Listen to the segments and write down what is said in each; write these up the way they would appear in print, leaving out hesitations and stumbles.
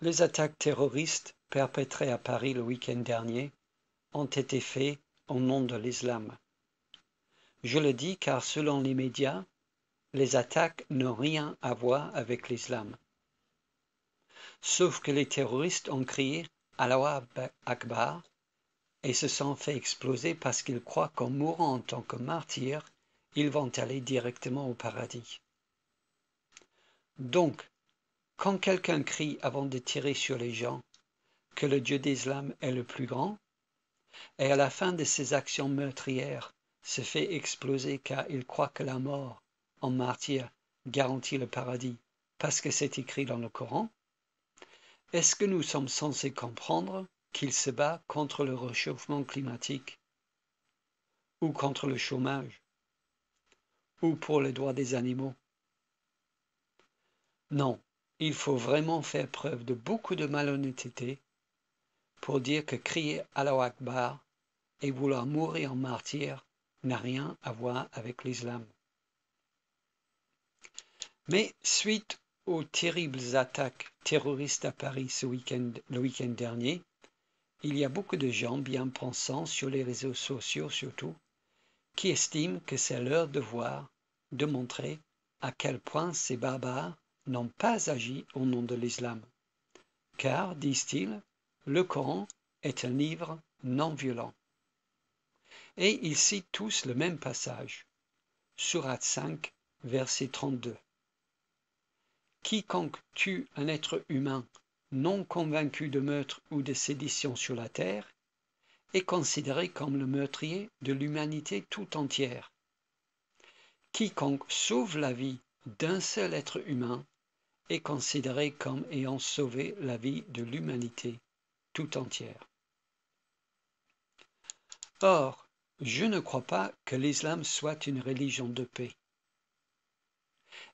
Les attaques terroristes perpétrées à Paris le week-end dernier ont été faites au nom de l'islam. Je le dis car selon les médias, les attaques n'ont rien à voir avec l'islam. Sauf que les terroristes ont crié « Allahu Akbar » et se sont fait exploser parce qu'ils croient qu'en mourant en tant que martyrs, ils vont aller directement au paradis. Donc, quand quelqu'un crie avant de tirer sur les gens que le Dieu d'Islam est le plus grand, et à la fin de ses actions meurtrières se fait exploser car il croit que la mort en martyr garantit le paradis parce que c'est écrit dans le Coran, est-ce que nous sommes censés comprendre qu'il se bat contre le réchauffement climatique ou contre le chômage ou pour les droits des animaux? Non, il faut vraiment faire preuve de beaucoup de malhonnêteté pour dire que crier Allahu Akbar et vouloir mourir en martyr n'a rien à voir avec l'islam. Mais suite aux terribles attaques terroristes à Paris le week-end dernier, il y a beaucoup de gens bien pensants sur les réseaux sociaux surtout, qui estiment que c'est leur devoir de montrer à quel point ces barbares n'ont pas agi au nom de l'islam. Car, disent-ils, le Coran est un livre non violent. Et ils citent tous le même passage, Sourate 5, verset 32. Quiconque tue un être humain non convaincu de meurtre ou de sédition sur la terre est considéré comme le meurtrier de l'humanité tout entière. Quiconque sauve la vie d'un seul être humain est considéré comme ayant sauvé la vie de l'humanité tout entière. Or, je ne crois pas que l'islam soit une religion de paix.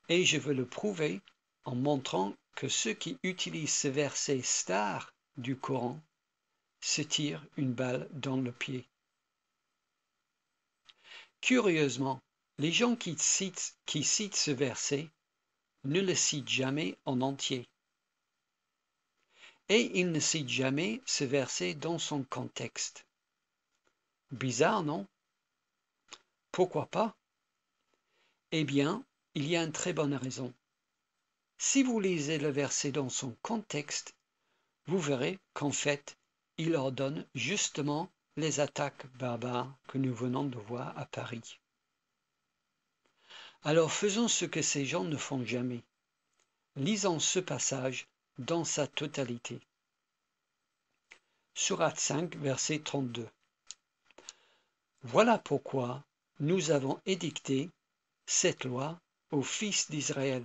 Et je veux le prouver en montrant que ceux qui utilisent ce verset star du Coran se tirent une balle dans le pied. Curieusement, les gens qui citent ce verset ne le citent jamais en entier. Et ils ne citent jamais ce verset dans son contexte. Bizarre, non? Pourquoi pas? Eh bien, il y a une très bonne raison. Si vous lisez le verset dans son contexte, vous verrez qu'en fait, il ordonne justement les attaques barbares que nous venons de voir à Paris. Alors faisons ce que ces gens ne font jamais. Lisons ce passage dans sa totalité. Sourate 5, verset 32. Voilà pourquoi nous avons édicté cette loi aux fils d'Israël.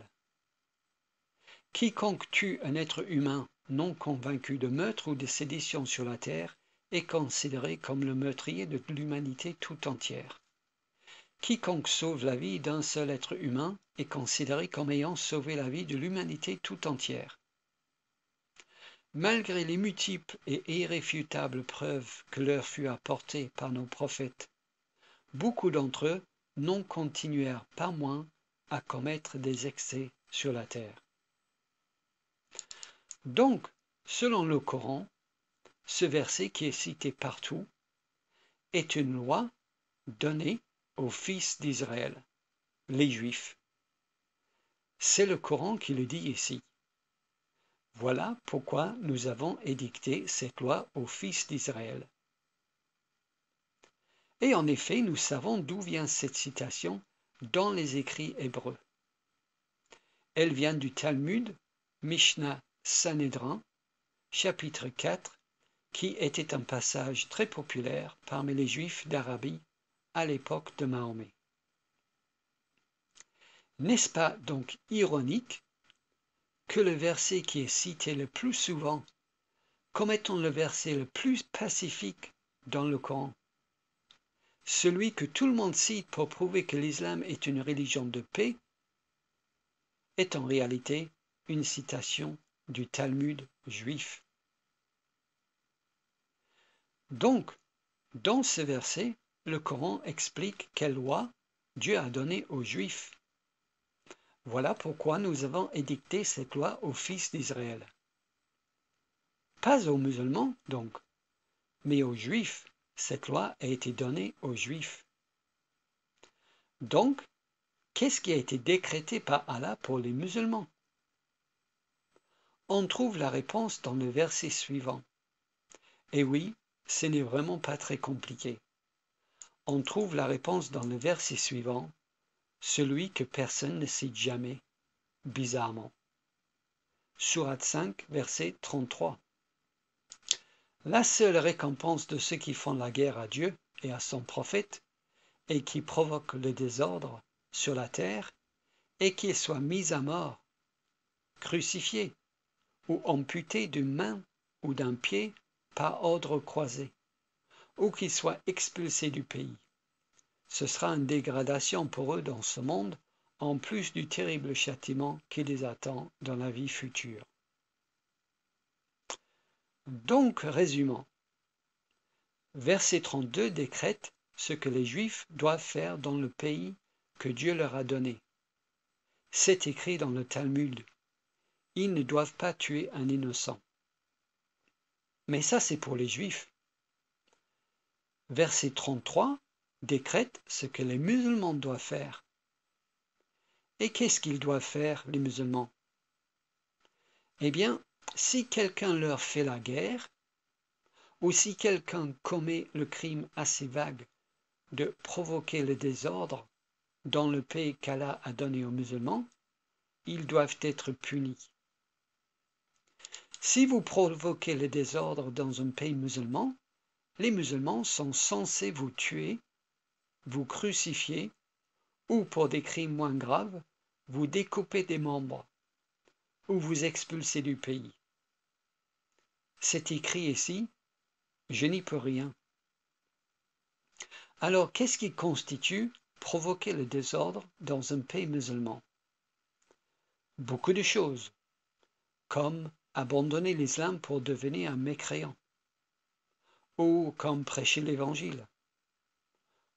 Quiconque tue un être humain non convaincu de meurtre ou de sédition sur la terre est considéré comme le meurtrier de l'humanité tout entière. Quiconque sauve la vie d'un seul être humain est considéré comme ayant sauvé la vie de l'humanité tout entière. Malgré les multiples et irréfutables preuves que leur fut apportées par nos prophètes, beaucoup d'entre eux n'ont continué pas moins à commettre des excès sur la terre. Donc, selon le Coran, ce verset qui est cité partout est une loi donnée aux fils d'Israël, les Juifs. C'est le Coran qui le dit ici. Voilà pourquoi nous avons édicté cette loi aux fils d'Israël. Et en effet, nous savons d'où vient cette citation dans les écrits hébreux. Elle vient du Talmud, Mishnah Sanhédrin, chapitre 4, qui était un passage très populaire parmi les Juifs d'Arabie à l'époque de Mahomet. N'est-ce pas donc ironique que le verset qui est cité le plus souvent comme étant le verset le plus pacifique dans le Coran, celui que tout le monde cite pour prouver que l'islam est une religion de paix, est en réalité une citation du Talmud juif. Donc, dans ce verset, le Coran explique quelle loi Dieu a donnée aux Juifs. Voilà pourquoi nous avons édicté cette loi aux fils d'Israël. pas aux musulmans donc, mais aux juifs. Cette loi a été donnée aux juifs. Donc, qu'est-ce qui a été décrété par Allah pour les musulmans? On trouve la réponse dans le verset suivant. Et oui, ce n'est vraiment pas très compliqué. On trouve la réponse dans le verset suivant, celui que personne ne cite jamais, bizarrement. Sourate 5, verset 33. La seule récompense de ceux qui font la guerre à Dieu et à son prophète, et qui provoquent le désordre sur la terre, est qu'ils soient mis à mort, crucifiés, ou amputés d'une main ou d'un pied par ordre croisé, ou qu'ils soient expulsés du pays. Ce sera une dégradation pour eux dans ce monde, en plus du terrible châtiment qui les attend dans la vie future. Donc, résumons. Verset 32 décrète ce que les Juifs doivent faire dans le pays que Dieu leur a donné. C'est écrit dans le Talmud. Ils ne doivent pas tuer un innocent. Mais ça, c'est pour les Juifs. Verset 33 décrète ce que les musulmans doivent faire. Et qu'est-ce qu'ils doivent faire, les musulmans? Eh bien, si quelqu'un leur fait la guerre, ou si quelqu'un commet le crime assez vague de provoquer le désordre dans le pays qu'Allah a donné aux musulmans, ils doivent être punis. Si vous provoquez le désordre dans un pays musulman, les musulmans sont censés vous tuer, vous crucifier, ou pour des crimes moins graves, vous découper des membres, ou vous expulser du pays. C'est écrit ici, je n'y peux rien. Alors, qu'est-ce qui constitue provoquer le désordre dans un pays musulman? Beaucoup de choses, comme abandonner l'islam pour devenir un mécréant, ou comme prêcher l'évangile,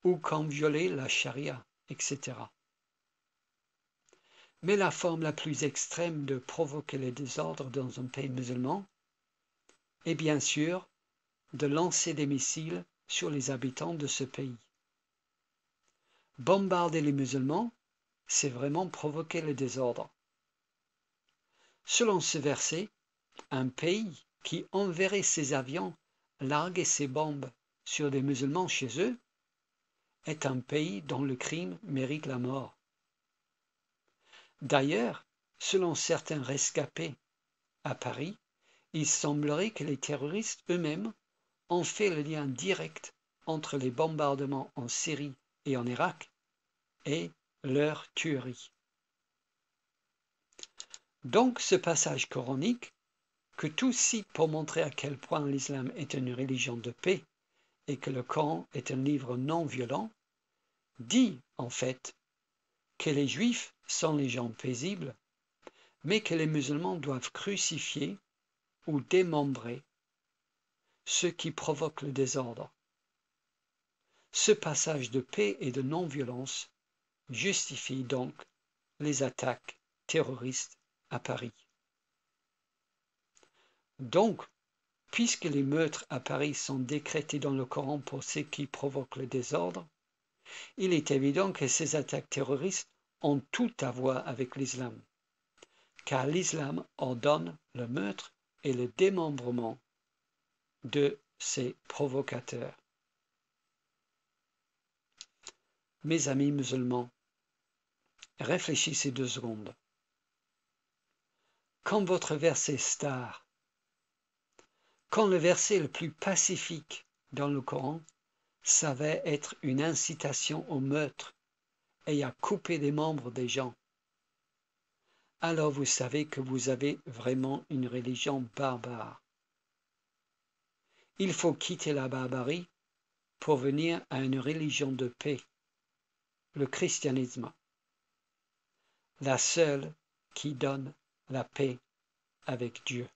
ou comme violer la charia, etc. Mais la forme la plus extrême de provoquer le désordre dans un pays musulman est bien sûr de lancer des missiles sur les habitants de ce pays. Bombarder les musulmans, c'est vraiment provoquer le désordre. Selon ce verset, un pays qui enverrait ses avions larguer ses bombes sur des musulmans chez eux est un pays dont le crime mérite la mort. D'ailleurs, selon certains rescapés à Paris, il semblerait que les terroristes eux-mêmes ont fait le lien direct entre les bombardements en Syrie et en Irak et leur tuerie. Donc ce passage coranique, que tout cite pour montrer à quel point l'islam est une religion de paix et que le Coran est un livre non violent, dit en fait que les Juifs sont les gens paisibles, mais que les musulmans doivent crucifier ou démembrer ceux qui provoquent le désordre. Ce passage de paix et de non-violence justifie donc les attaques terroristes à Paris. Donc, puisque les meurtres à Paris sont décrétés dans le Coran pour ceux qui provoquent le désordre, il est évident que ces attaques terroristes ont tout à voir avec l'islam, car l'islam ordonne le meurtre et le démembrement de ces provocateurs. Mes amis musulmans, réfléchissez 2 secondes. Quand votre verset star, quand le verset le plus pacifique dans le Coran savait être une incitation au meurtre et à couper des membres des gens, alors vous savez que vous avez vraiment une religion barbare. Il faut quitter la barbarie pour venir à une religion de paix, le christianisme, la seule qui donne la paix avec Dieu.